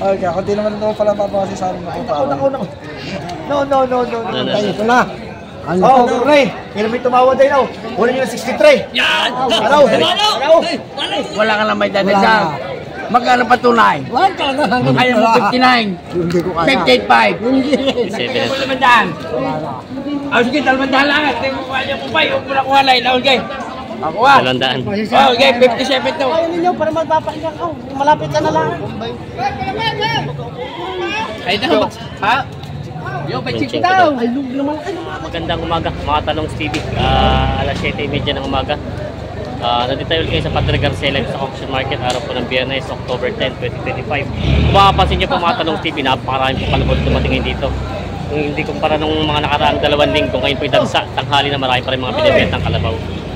Okay, ako di naman ito pala papakasi sa amin. Ako. No. Ito na. Oh, Ray. Kaya may tumawad din ako. Wala nyo na 63. Yan! Araw. Wala ka lang may dadagdag. Magkano pa tunay? Ayaw mo 59. 58.5. Sige mo naman daan. Sige, 200 lang. Tingnan mo kanya mo pa. Yung mula kuha lang. Okay. Ako ha. 200. Okay, 57 to. Ayaw ninyo para magpapahinga ko. Malapit ka na lang. Ay, na. Ha? Yo, may chip daw. Ay, lug naman kayo. Magandang umaga, mga Talong TV. Alas 7:30 ng umaga. Nandito tayo kayo sa Padre Garcia Live sa Auction Market. Araw po ng Biyernes, October 10, 2025. Kung makapansin nyo po mga Talong TV, napakarami po kalabot dumatingin dito. Kung hindi kumpara nung mga nakaraang 2 linggo, ngayon po itansa, tanghali na marami pa rin mga binibentang kalabaw.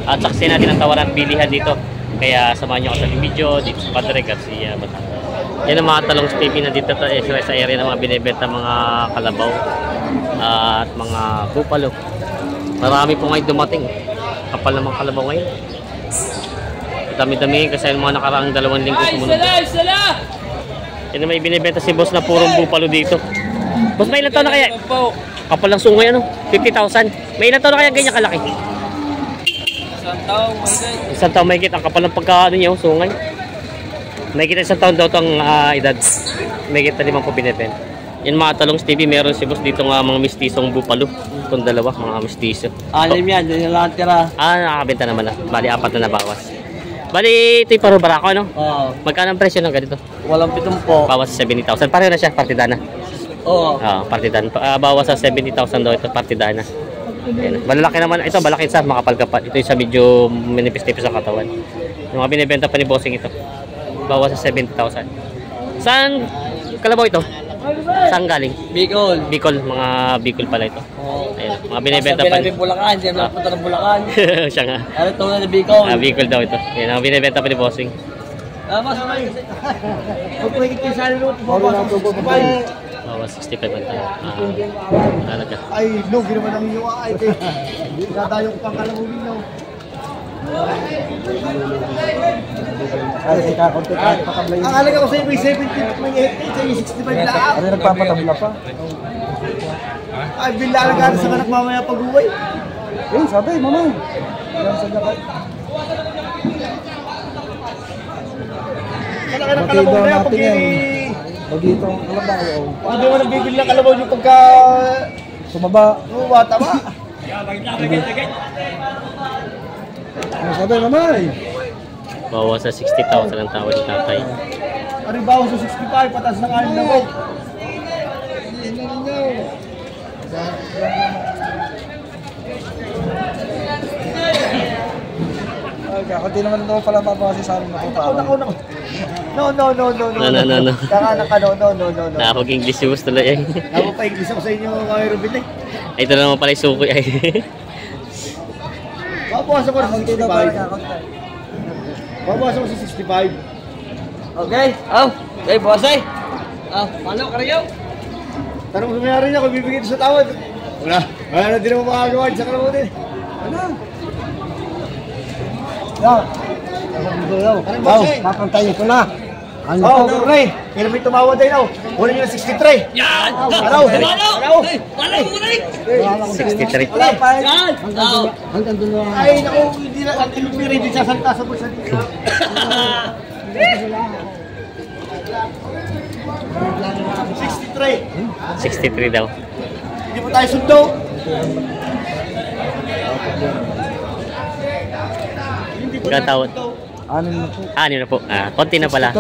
At saksi natin ang tawaran at bilihan dito. Kaya samahan nyo ako sa video dito sa Padre Garcia, Batangas. Yan ang mga Talong TV na dito sa area ng mga binibenta mga kalabaw at mga bupalo. Marami po ngayon dumating. Kapal namang kalabaw ngayon. Dami-dami kasi yung mga nakaraang 2 linggo sumunod. Yan na may binibenta si boss na purong bupalo dito. Boss, may ilan taon na kaya? Kapal lang sungay ano? 50,000. May ilan taon na kaya ganyan kalaki? Isang taon may kita. Ang kapal ng pagka ano niyo, sungay. May kita isang taon daw itong edad. May kita 5 po binibenta. Yan mga Talong TV, meron si boss dito nga mga mistisong bupalo. Itong dalawa, mga mistiso. Alim yan, dyan lang tira. Nakakabenta naman na. Bali, 4 na nabawas. Bali, ito'y paro barako, no? Oo. Magkano ang presyo ng ganito? Walang 7 po. Bawas sa 70,000. Pareho na siya, partidana. Oo. Partidana. Bawas sa 70,000 daw ito, partidana. Ayan. Malalaki naman. Ito, malaki sa makapal-kapal. Ito yung sa medyo manipis-tipis sa katawan. Yung mga binibenta pa ni bossing ito. Bawas sa 70,000. Saan kalabaw ito? Saan galing? Bicol. Bicol. Mga Bicol pala ito. Oo. Ayan. Mga binibenta pa ni Bulacan. Diyan lang punta ng Bulacan. siya nga. Ano ito na ni Bicol? Bicol daw ito. Ayan. Mga binibenta pa ni bossing. Mas may. Huwag ko higit kayo sa ano. Bawas 65 ang tayo. Talaga. Ay, lugi naman ang iyo. Ay, dadayo ko pang kalabugin nyo. Ay, kakunti ka. Patablay. Ang halaga ko sa iyo may 70, may 80, sa iyo 65 lang. Ano nagpapatabla pa? Ay, bilalagaan sa kanak mamaya pag-uwi. Sabi, mamay. Yan sa lakay. Malaki ng kalabaw na yan pag Bagito ang kalabaw. Hindi mo nang bibili ng kalabaw nyo pagka Sumaba. tama. Ano sabi, mamay? Bawas sa 60,000 ang tawad ni tatay. Ano ba sa 65, pataas na kanin na mo. Okay, ako di naman ito pala papakasi sa amin. Ako. No. Kakanak ka, no. Nakapag-English yung gusto lang. Ako pa English ako sa inyo, mga Robin. Ito na naman pala yung sukoy. Babawasan ko sa 65. Babawasan ko sa 65. Okay. Okay, boss ay. Paano karayaw? Tanong sa mayari niya kung bibigyan ito sa tawad. Wala na din naman makagawa sa kalabaw din. Kakantayin ko na. Ray. Kaya may tumawad din ako. Wala nyo na 63. Yan! Araw. 63. Wala pa. Hanggang doon lang. Ay, naku, hindi na. Ang ilumiri, hindi sasalta sa bulsa dito. 63 daw. Hindi mo tayo sundo. Magkano tawad? 6 na po. 6 na po. Konti na pala.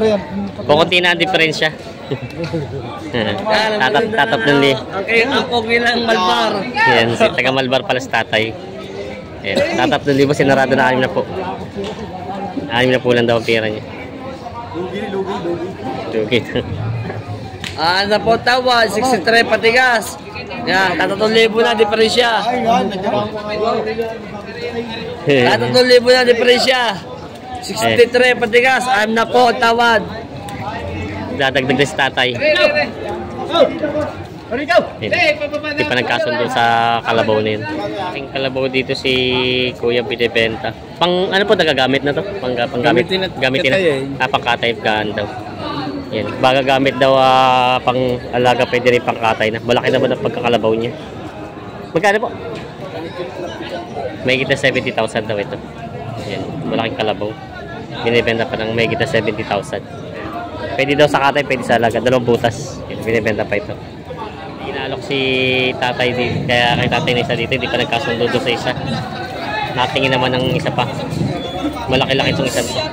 Konti na ang diferensya. Tatap ng li. Okay, ako bilang Malbar. Yan, si taga Malbar pala si tatay. Yan, tatap ng libo, sinarado na 6 na po. 6 na po lang daw ang pera niya. Lugi. Ano po tawad? 63 patigas. Yan, 3,000 na diferensya. Ay, yan. Nagkarang ko kayo. 3,000 na diferensya. 63 patigas. I'm na po tawad. Dadagdag na si tatay. Hindi pa nagkasundo sa kalabaw na yun. Ang kalabaw dito si Kuya binibenta. Pang ano po nagagamit na to? Panggamit. Gamitin na. Pangkatay gaan daw. Yan. Baga gamit daw pang alaga, pwede rin pang katay na. Malaki naman ang pagkakalabaw niya. Magkano po? May kita 70,000 daw ito. Yan. Malaking kalabaw. Binibenta pa ng may kita 70,000. Pwede daw sa katay, pwede sa alaga. Dalawang butas. Yan. Binibenta pa ito. Inaalok si tatay dito. Kaya kay tatay na isa dito, hindi pa nagkasundo doon sa isa. Natingin naman ng isa pa. Malaki-laki itong isa nito.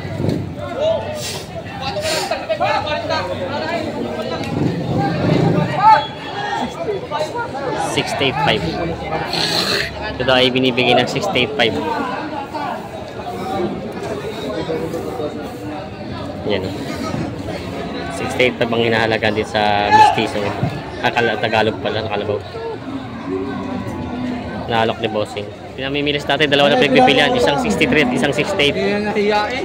$685. Ito daw ay binibigay ng $685. Yan o. 685 ang hinahalaga din sa mistiso. Tagalog pala, nakalabaw. Naalok ni Bossing. Pinamimilis natin, dalawa na pinagpipilian. Isang 63 at isang 68. Hindi nga nahiya eh.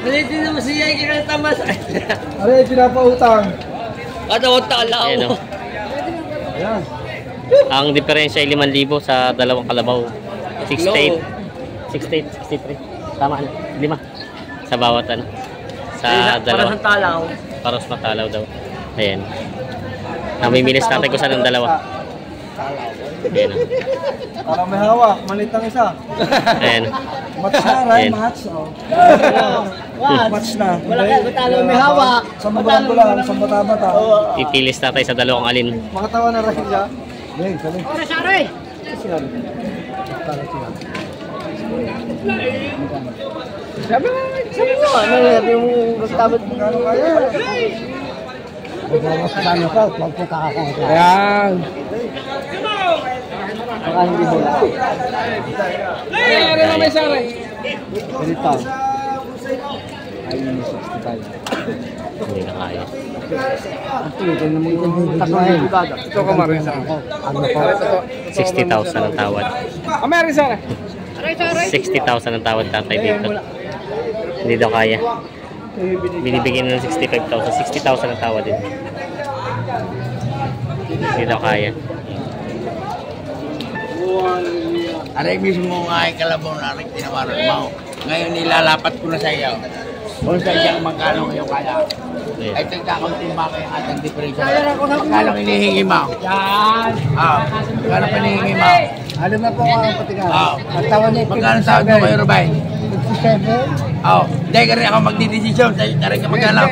Nalitin naman siya yung kinatamas. Aray, pinapautang. Katawag talaw. Ayan o. Ayan. Ang diferensya ay 5,000 sa dalawang kalabaw. 68. 68, 63. Tama na. 5. Sa bawat ano. Sa dalawa. Para sa talaw. Para sa matalaw daw. Ayan. Namimilis natin kung saan ang dalawa. Ayan o. Parang may hawak, malit ang isa. Ayan. Match na, Ray, Ayan. match. Oh. Match na. Wala ka, matalo may hawak. Sambulan ko lang, sambata-bata. Pipilis natin sa dalawang alin. Makatawa na rin siya. Beng, sabi. Sari! Sabi mo, ano yung gustabat mo? Magkano kaya? Magkano ka, magpunta ka kung Ayan. baka hindi mo lang. Ano na may saray? Ganito. Ay, 65. Hindi na kaya. Ito na mo taklahin. Ito ka marisa. Ano ko? 60,000 ang tawad. Marisa na. 60,000 ang tawad tatay dito. Hindi daw kaya. Binibigyan ng 65,000. 60,000 ang tawad din. Hindi daw kaya. Aray mismo nga ay kalabaw na rin tinawaran mo. Ngayon nilalapat ko na sa iyo. Kung sa iyang magkano ngayon kaya. Ayan. Ay tigkakaunting ba kayo ating differential? Magkano hinihingi mo? Yan! Magkano hinihingi mo? Alam na po ang patigan. Ang tawa niya, Magkano tawad mo kayo, Rubay? 57. Hindi ka rin ako magdidesisyon. Tayo ka magkano.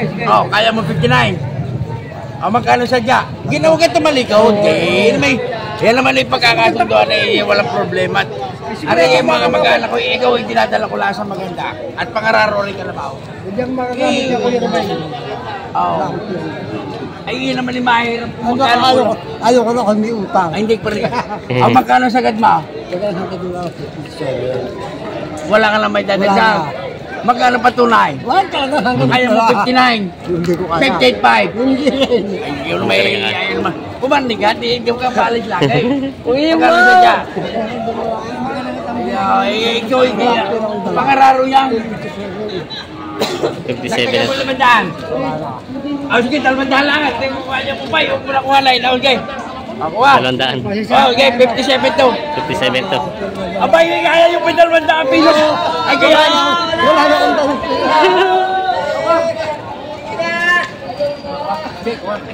Kaya mo 59. Magkano sadya? Ginawa ka tumalikod. Yan naman yung pagkakasunduan eh, walang problema. Aray yung mga mag-anak ko, ikaw yung dinadala ko lang sa maganda. At pangararo rin ka na ba? Hindi ang magagamit niya ko yung rumay. Ay, yun naman yung mahirap. Magkano? Ayaw ko na kung may utang. Ay, hindi pa rin. Magkano sagad mo? Wala ka lang may dadagdag. Magkano patunay? Wala ka na hanggang Kaya mo 59. Hindi ko kaya. 58.5. Hindi rin. Ay, yun may ayaw naman. Kumanig ka, di ka balis lang eh. Magkano sadya? Ay, ikaw hindi. Pangararo yan. 57 Nagtagal mo naman daan. Sige, dalawang lang. Hindi mo kaya po pa. Huwag mo na kuha lang. Okay. Ako ha. 200. Okay, 57 to. 57 to. Abay, kaya yung pinalwan na piso. Ay, kaya. Wala na akong tanong.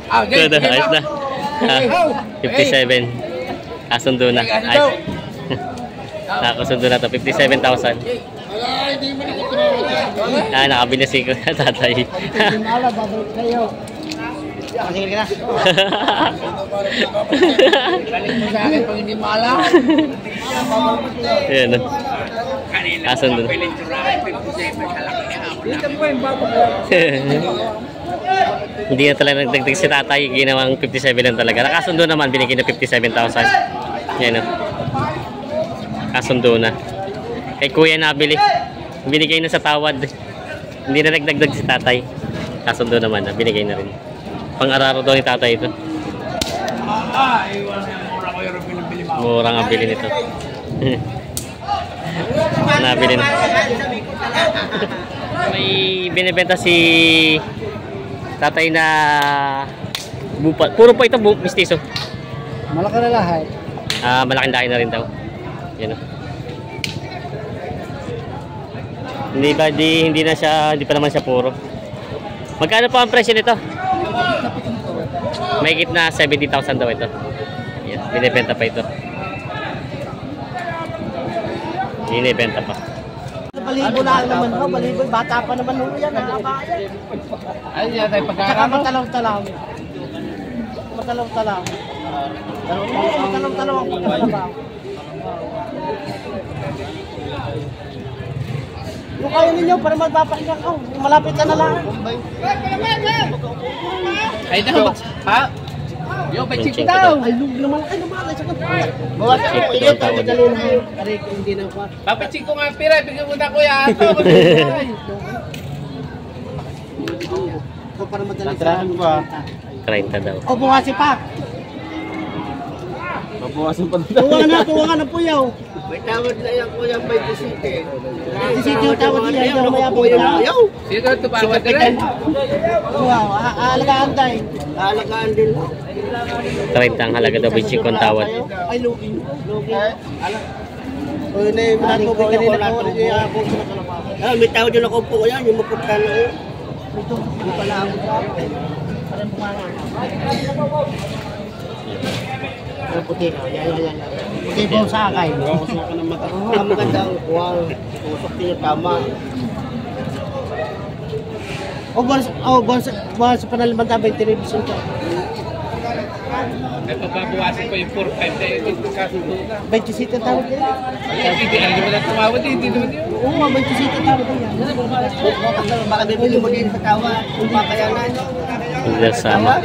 Okay, Good, ayos na. 57. Kasundo na. Ayos. Nakasundo na to. 57,000. Nakabili si ko tatay. Sinala, babalik kayo. Sige ka na. Galing mo sa akin pag hindi mo alam. Ayan o. Kasundo na. Hindi na talaga nagdagdag si tatay. Ginawang 57 lang talaga. Nakasundo naman. Binigyan na 57,000. Yan o. Kasundo na. Kay kuya nabili. Binigay na sa tawad. Hindi na nagdagdag si tatay. Kasundo naman na. Binigay na rin. Pang-araro daw ni tatay ito. Mura ko yung pinabili mo. Mura nga bili nito. Nabili na. May binibenta si tatay na bupa. Puro po ito mistiso. Malaki na lahat. Malaking laki na rin daw. Yan o. Hindi pa naman siya puro. Magkano po ang presyo nito? May na 70,000 daw ito. Yan, binibenta pa ito. Binibenta pa. Balibo lang naman ho, balibo. Bata pa naman ho yan. Ay, yan tayo Tsaka pagkakama. matalaw-talaw. Matalaw-talaw. Matalaw-talaw ang pagkakabaw. Kung kaya ninyo, para magpapahinga ko. Malapit ka na lang. Ay, naku. Ha? Yo, may chiko daw. Ay, lug naman. Ay, naman. Ay, sakot. Bawas ka po yung tawad. Aray ko, hindi na ako. Papachik ko nga pira, bigyan mo na kuya. O, para madali sa akin. 30 daw. O, buwasi pa. Mabawasan pa dito. Tuwa na po yaw. May tawad na yan, kuya, may disite. Sisiti yung tawad niya. Hindi na mayabot na. Sino ito ba? Wadre? Wow, aalagaan tayo. Alagaan din. 30 ang halaga daw, bitchik kong tawad. Ay, lugin. Lugin. O, yun na yung natubig kanina ko. May tawad din ako po yan, yung mapunta na yun. Ito, hindi pala ako. Parang bumana. Ang puti ka. Yan. Puti po sa akay. Ang maganda ang kuwang. Usok niya tama. Buwan sa panalimanda, 20 revision ka. Nagpapabawasan ko yung 4-5 na yun. Kasundo na. 27 ang tawag yan. Ay, hindi naman na tumawad. Hindi naman yun. Oo, 27 ang tawag yan. Baka bibili mo din sa tawad. Kung pakayanan. Hindi sama.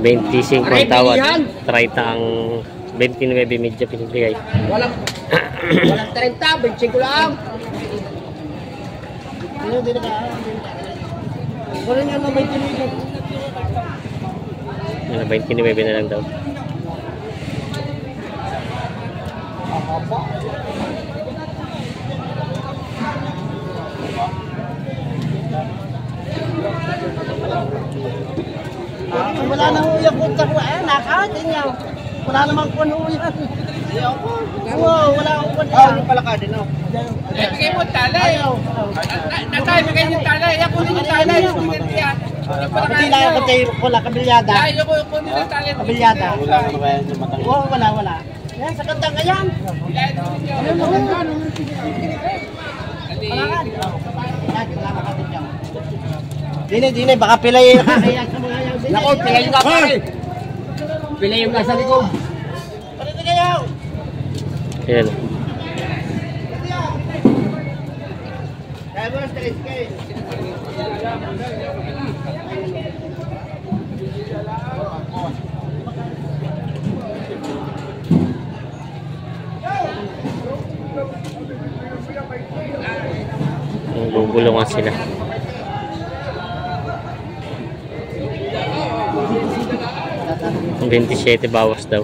25 ang tawad. 30 ang 29 medyo pinibigay. Walang 30, 25 lang. Ano, di na ka. Wala niya na may tinigil. 29 na lang daw. Wala na ho yung punta ko. Ayan, nakatin niya. Wala namang kuno yan. Oo, wala akong kuno yan. Yung palakadin, no? Eh, bigay mo talay. Natay, bigay yung talay. Ako din yung talay. Yung pinagtiyan. Hindi lang ako tayo wala kabilyada. Ay, yung kunin yung talay. Kabilyada. Oo, wala. Yan, sa kantang ayan. Ayan mo. Palakad. Yan, wala makatin niya. Dine, baka pilay yung kakayag sa mga ayaw. Nako, pilay yung kapay. Pilay yung nasa likod. Parin na kayo. Ayan. Kaya mo, stress kayo. Gugulungan sila. Ang 27 bawas daw.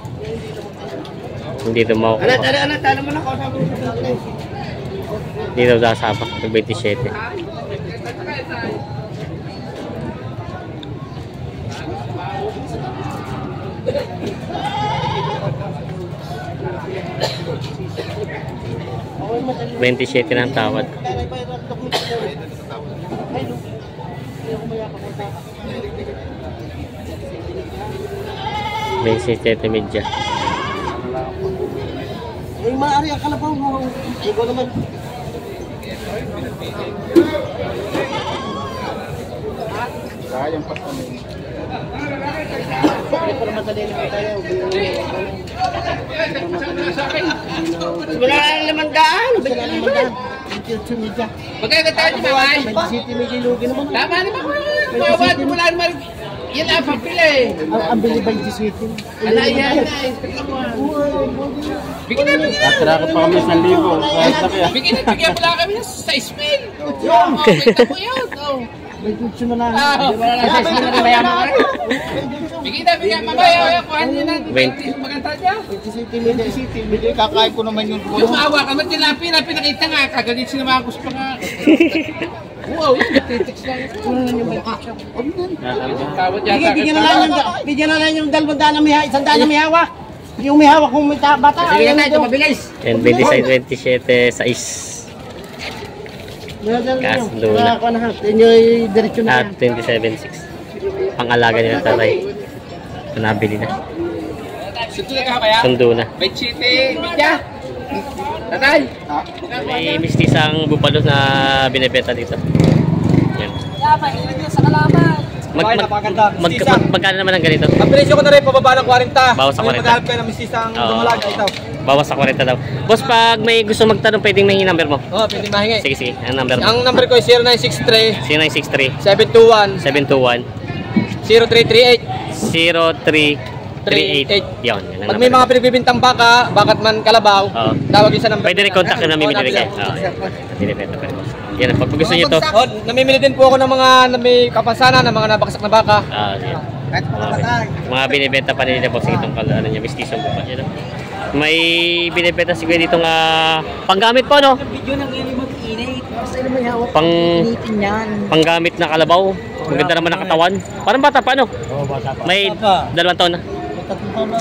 Hindi daw makukuha. Tala mo na ako. Hindi daw dasama. Ang 27. $27 na ang tawad. 27 medya. Ay, maaari ang kalabaw mo. Ay, ko naman. Sayang pa kami. Ay, para madali na tayo. Wala lang naman daan. Wala naman yan. 28 media. Magkaya tayo ni Mamay. 27 media lugi naman. Tama naman ko. Mawad mo lang naman. Yan ang papila eh. Ang bili 27. Ala yan na. Bigyan namin yan. Tatra ka pa kami 1,000. Bigyan mo lang kami sa Ismail. Yung, kita mo yun. May tutsu na lang. Wala lang sa Ismail na bayan mo. Bigyan mamaya. Kuhan nyo ng 20 maganda niya. 27 media. Kakain ko naman yung Yung maawa ka naman tilapia na pinakita nga. Kagalit sila mga gusto nga. Wow, yun. Titix lang. Kuno yung may action. Tawad Sige, yata. bigyan na lang yung 200 na may isang daan na may hawak. Yung may hawak kung may bata. Sige na tayo, mabilis. And 26, 27, 6. Kasundo na. Ako na ha. Inyo diretso na At yan. 27.6. Pang-alaga nila tatay. Ito nabili na. Sundo na. May chiti, midya. Tatay. May mistisang bupalo na binibenta dito. Yan. Magkano naman ang ganito? Ang presyo ko na rin, pababa ng 40. Bawas sa 40. Maghanap kayo ng mistisang Oo. dumalaga ito. Bawas sa 40 daw. Boss, pag may gusto magtanong, pwedeng mahingi number mo. Oo, pwede mahingi. Sige, sige. Ang number mo? Ang number ko ay 0963 0963 721 721 0338. 0338. Yun. Yan ang Pag may number. mga pinagbibintang baka, bakat man kalabaw, Oo. tawag yun sa number. Pwede rin contact na namimili kayo. Binibenta pa rin, boss. Yan, pag gusto nyo to. Oh, namimili din po ako ng mga na may kapasanan, ng mga nabaksak na baka. Yan. Mga binibenta pa nila, boss, itong ano niya, mistisong bupa. Yan, may binibenta siguro ditong panggamit po, no? Video nang ili mag-init. Kasi naman hawak. Initin yan. Panggamit na kalabaw. Maganda naman ang katawan. Parang bata pa, no? Oo, bata pa. May 2 taon na.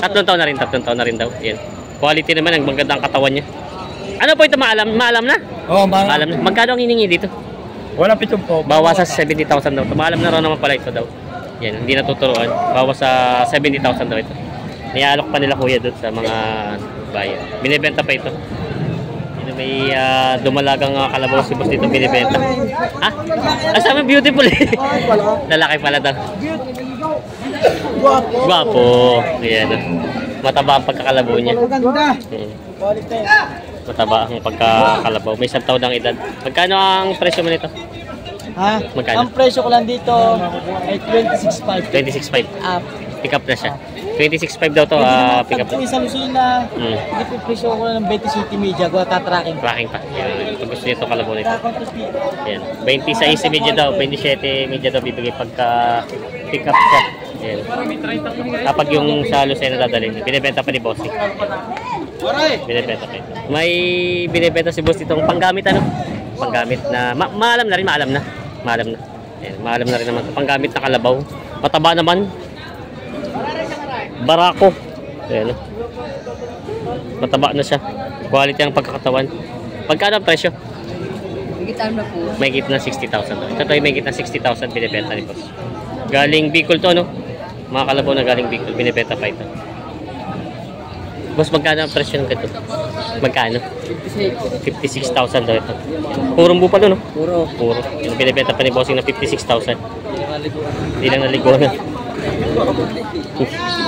3 taon na rin, 3 taon na rin daw. Yan. Quality naman, ang maganda ang katawan niya. Ano po ito, maalam? Maalam na? Oo, Maalam na. Magkano ang hiningi dito? Wala pitong po. Bawas sa 70,000 daw. Maalam na raw naman pala ito daw. Yan, hindi natuturuan. Bawas sa 70,000 daw ito. Nialok pa nila kuya doon sa mga bayan. Binibenta pa ito. Yun, may dumalagang kalabaw si boss dito binibenta. Ah? Asama beautiful eh. Lalaki pala daw. Guwapo. Ayan. Mataba ang pagkakalabaw niya. Mataba ang pagkakalabaw. May 1 taon ng edad. Magkano ang presyo mo nito? Ha? Magkano? Ang presyo ko lang dito ay 26.5. 26.5. Pick up na siya. 26.5 daw to. Pick up Pag na. sa Lucina, Mm. presyo ko lang ng 20 City Media. Gawa tatracking. Tracking pa. Yan. Pag gusto nyo ito kalabaw nito. Yan. 26 media daw. 27 media daw bibigay pagka pick up siya. Yan. Kapag yung sa Lucena dadalhin. Binibenta pa ni Bossy. Binibenta pa ito. May binibenta si Boss itong panggamit ano? Panggamit na maalam na rin, maalam na. Maalam na. Yan. Maalam na rin naman. Panggamit na kalabaw. Mataba naman. Barako. Ayan. Mataba na siya. Quality ang pagkakatawan. Pagkano ang presyo? May git na 60,000. Ito ay may git na 60,000 binibenta ni boss. Galing Bicol to, no? Mga kalabaw na galing Bicol. Binibenta pa ito. Boss, magkano ang presyo ng ganito? Magkano? 56,000 daw ito. Purong bupalo, no? Puro. Puro. Yung binibenta pa ni bossing na 56,000. Hindi lang naligo na.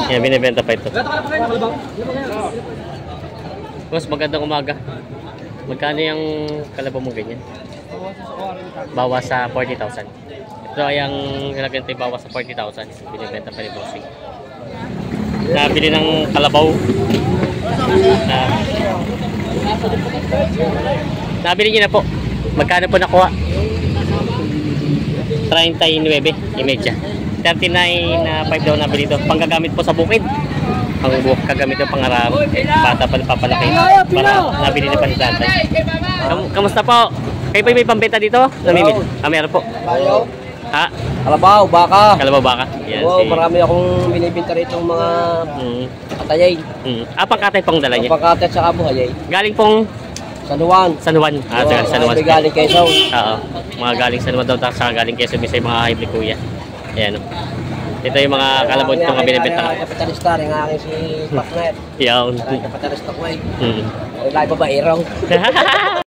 Yan, binibenta pa ito. Boss, magandang umaga. Magkano yung kalabaw mo ganyan? Bawas sa 40,000. Ito ay ang nilagyan tayo bawas sa 40,000. Binibenta pa ni bossing. Nabili ng kalabaw. Nabili niyo na po. Magkano po nakuha? 39 imedya. 39.5 daw nabili ito. Panggagamit po sa bukid. Panggagamit ng pangarap. Bata pa papalaki. Para nabili na pa ni tatay. Kamusta po? Kayo pa may pambenta dito? Namimili? Meron po. Ha? Kalabaw, baka. Kalabaw baka? Yan, Oo, marami akong binibinta rito mga katayay. Pangkatay pang dala niya? Pagkatay sa kabuhayay. Galing pong San Juan. San Juan. San Juan. May galing Quezon. Oo. Mga galing San Juan daw, saka galing Quezon, may mga hype ni kuya. Ayan. Ito yung mga kalabot itong kabinibenta. Kapitalista rin ang aking si Paknet. Yawn. Kapitalista ko eh. Mm. Lagi pa ba iraw?